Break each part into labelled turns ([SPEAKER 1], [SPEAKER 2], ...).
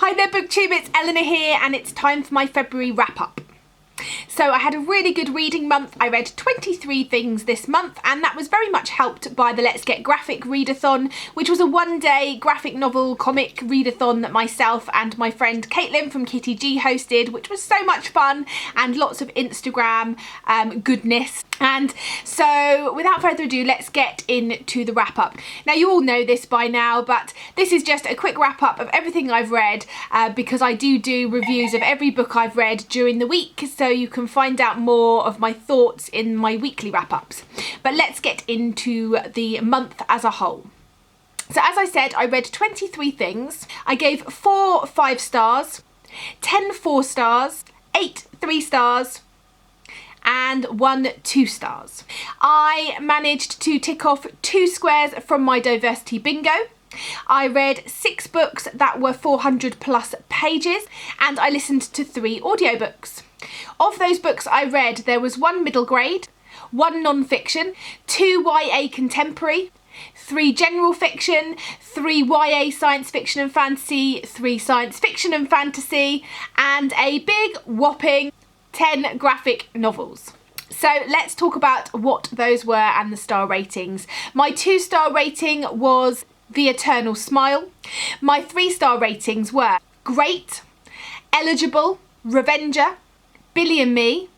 [SPEAKER 1] Hi there BookTube, it's Eleanor here and it's time for my February wrap up. So I had a really good reading month. I read 23 things this month and that was very much helped by the Let's Get Graphic readathon, which was a one-day graphic novel comic readathon that myself and my friend Caitlin from Kitty G hosted, which was so much fun and lots of Instagram goodness. And so without further ado, let's get into the wrap up. Now you all know this by now, but this is just a quick wrap up of everything I've read because I do reviews of every book I've read during the week, so you can find out more of my thoughts in my weekly wrap ups. But let's get into the month as a whole. So as I said, I read 23 things. I gave 4 5 stars, 10 4 stars, 8 3 stars, and 1 2 stars. I managed to tick off 2 squares from my diversity bingo. I read 6 books that were 400 plus pages and I listened to 3 audiobooks. Of those books I read, there was 1 middle grade, 1 non-fiction, 2 YA contemporary, 3 general fiction, 3 YA science fiction and fantasy, 3 science fiction and fantasy, and a big whopping 10 graphic novels. So let's talk about what those were and the star ratings. My 2-star rating was The Eternal Smile. My 3-star ratings were Great, Eligible, Revenger, Billy and Me,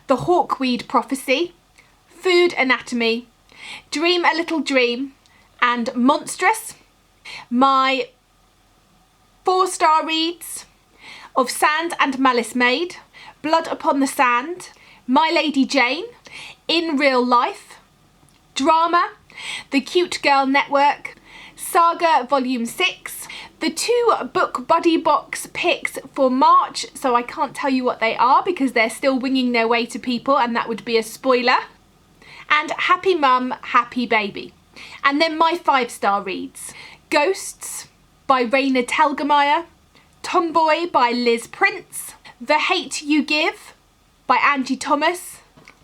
[SPEAKER 1] The Hawkweed Prophecy, Food Anatomy, Dream a Little Dream, and Monstrous. My 4-star reads Of Sand and Malice Made, Blood Upon the Sand, My Lady Jane, In Real Life, Drama, The Cute Girl Network, Saga Volume 6, the 2 book buddy box picks for March, so I can't tell you what they are because they're still winging their way to people and that would be a spoiler, and Happy Mum, Happy Baby. And then my 5-star reads Ghosts by Raina Telgemeier, Tomboy by Liz Prince, The Hate You Give by Angie Thomas,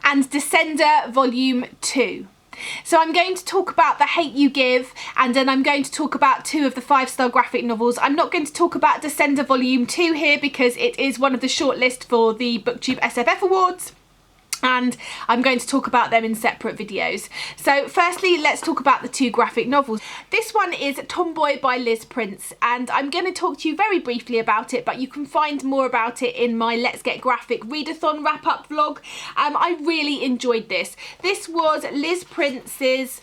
[SPEAKER 1] and Descender Volume 2. So I'm going to talk about The Hate You Give and then I'm going to talk about 2 of the 5-star graphic novels. I'm not going to talk about Descender Volume 2 here because it is one of the shortlist for the BookTube SFF Awards, and I'm going to talk about them in separate videos. So firstly, let's talk about the 2 graphic novels. This one is Tomboy by Liz Prince and I'm going to talk to you very briefly about it, but you can find more about it in my Let's Get Graphic readathon wrap up vlog. I really enjoyed this. This was Liz Prince's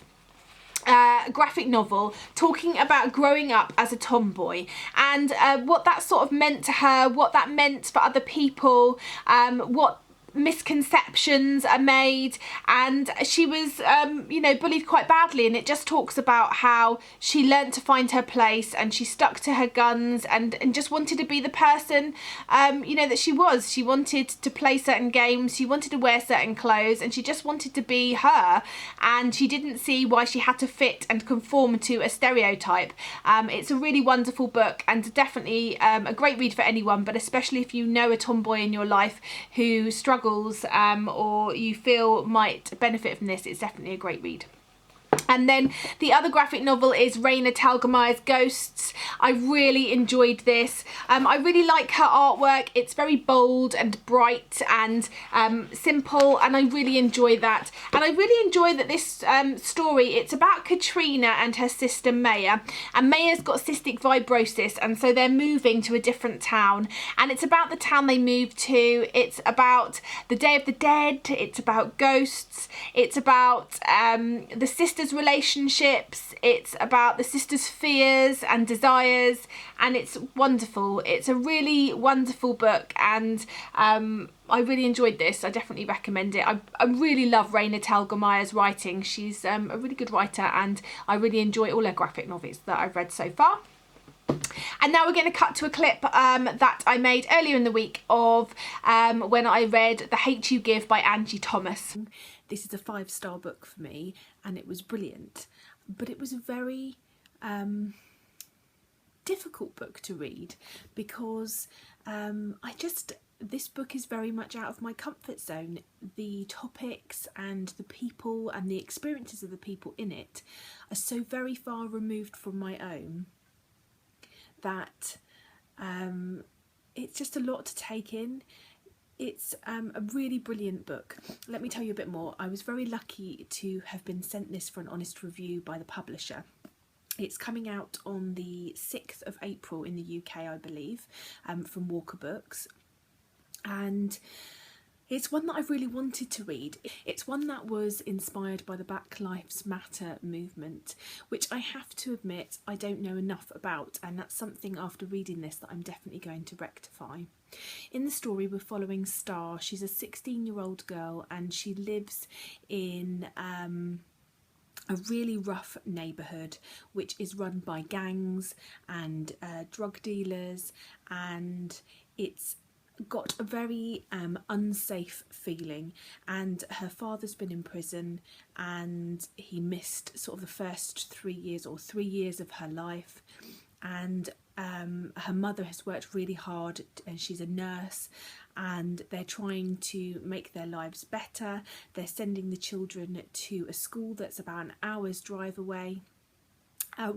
[SPEAKER 1] graphic novel talking about growing up as a tomboy and what that sort of meant to her, what that meant for other people, what misconceptions are made, and she was you know, bullied quite badly, and it just talks about how she learnt to find her place and she stuck to her guns and just wanted to be the person you know, that she was. She wanted to play certain games, she wanted to wear certain clothes, and she just wanted to be her, and she didn't see why she had to fit and conform to a stereotype. It's a really wonderful book and definitely a great read for anyone, but especially if you know a tomboy in your life who struggles or you feel might benefit from this. It's definitely a great read. And then the other graphic novel is Raina Telgemeier's Ghosts. I really enjoyed this. I really like her artwork. It's very bold and bright and simple, and I really enjoy that. And I really enjoy that this story, it's about Katrina and her sister Maya. And Maya's got cystic fibrosis, and so they're moving to a different town. And it's about the town they move to. It's about the Day of the Dead. It's about ghosts. It's about the sisters' relationships, it's about the sisters' fears and desires, and it's wonderful. It's a really wonderful book, and I really enjoyed this. I definitely recommend it. I really love Raina Telgemeier's writing. She's a really good writer, and I really enjoy all her graphic novels that I've read so far. And now we're going to cut to a clip that I made earlier in the week of when I read The Hate You Give by Angie Thomas. This is a 5-star book for me and it was brilliant, but it was a very difficult book to read because this book is very much out of my comfort zone. The topics and the people and the experiences of the people in it are so very far removed from my own that It's just a lot to take in. It's a really brilliant book. Let me tell you a bit more. I was very lucky to have been sent this for an honest review by the publisher. It's coming out on the 6th of April in the UK, I believe, from Walker Books. And it's one that I've really wanted to read. It's one that was inspired by the Black Lives Matter movement, which I have to admit I don't know enough about, and that's something after reading this that I'm definitely going to rectify. In the story we're following Star. She's a 16-year-old girl and she lives in a really rough neighbourhood which is run by gangs and drug dealers, and it's got a very unsafe feeling, and her father's been in prison and he missed sort of the first 3 years or 3 years of her life, and her mother has worked really hard and she's a nurse, and they're trying to make their lives better. They're sending the children to a school that's about an hour's drive away,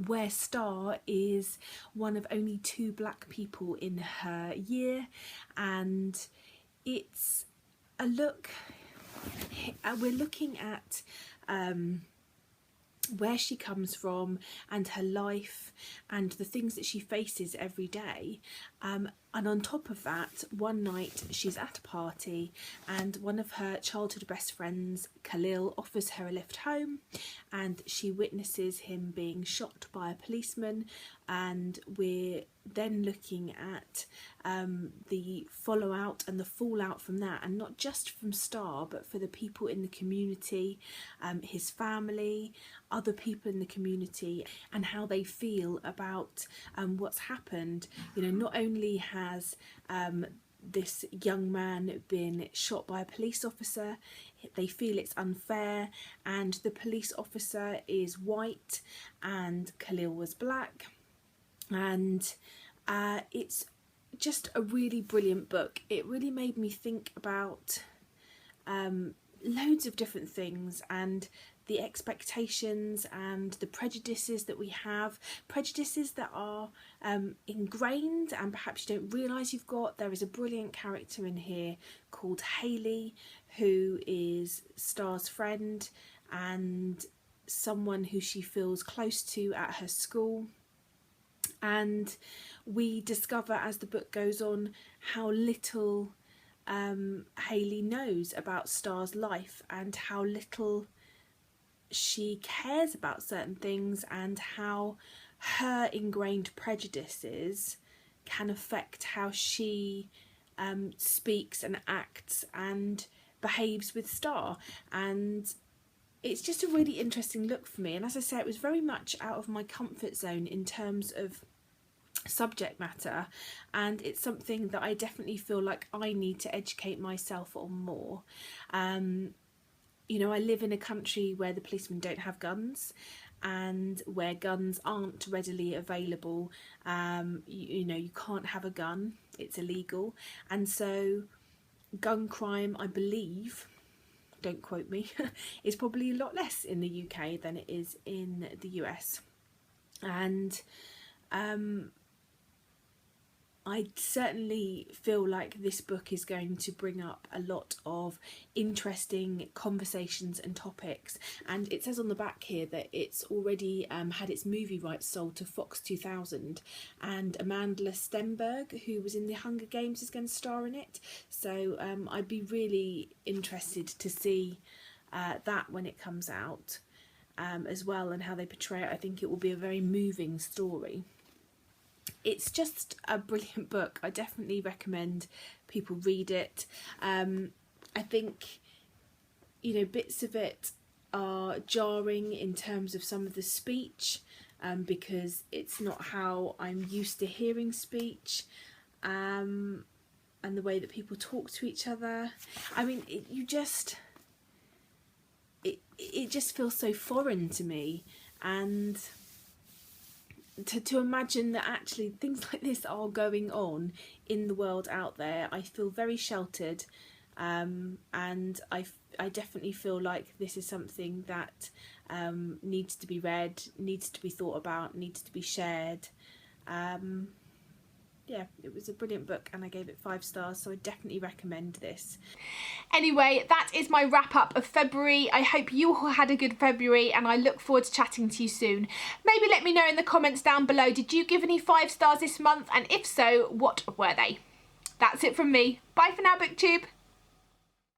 [SPEAKER 1] where Star is one of only 2 black people in her year, and it's a look, we're looking at where she comes from and her life and the things that she faces every day. And on top of that, one night she's at a party and one of her childhood best friends, Khalil, offers her a lift home, and she witnesses him being shot by a policeman, and we're then looking at the fallout and the fallout from that, and not just from Star but for the people in the community, his family, other people in the community, and how they feel about what's happened. You know, not only has this young man been shot by a police officer, they feel it's unfair, and the police officer is white and Khalil was black, and it's just a really brilliant book. It really made me think about loads of different things, and the expectations and the prejudices that we have, prejudices that are ingrained and perhaps you don't realise you've got. There is a brilliant character in here called Hayley, who is Star's friend and someone who she feels close to at her school. And we discover as the book goes on how little Hayley knows about Star's life and how little she cares about certain things, and how her ingrained prejudices can affect how she speaks and acts and behaves with Star. And it's just a really interesting look for me, and as I say, it was very much out of my comfort zone in terms of subject matter, and it's something that I definitely feel like I need to educate myself on more. You know, I live in a country where the policemen don't have guns and where guns aren't readily available. You know, you can't have a gun, it's illegal, and so gun crime, I believe, don't quote me, is probably a lot less in the UK than it is in the US. And I certainly feel like this book is going to bring up a lot of interesting conversations and topics, and it says on the back here that it's already had its movie rights sold to Fox 2000, and Amanda Stenberg, who was in the Hunger Games, is going to star in it, so I'd be really interested to see that when it comes out as well, and how they portray it. I think it will be a very moving story. It's just a brilliant book. I definitely recommend people read it. I think, you know, bits of it are jarring in terms of some of the speech, because it's not how I'm used to hearing speech, and the way that people talk to each other. I mean, it just feels so foreign to me, and to imagine that actually things like this are going on in the world out there, I feel very sheltered, and I definitely feel like this is something that needs to be read, needs to be thought about, needs to be shared.
[SPEAKER 2] yeah, it was a brilliant book and I gave it 5 stars, so I definitely recommend this.
[SPEAKER 1] Anyway, that is my wrap up of February. I hope you all had a good February and I look forward to chatting to you soon. Maybe let me know in the comments down below, did you give any 5 stars this month? And if so, what were they? That's it from me. Bye for now, BookTube.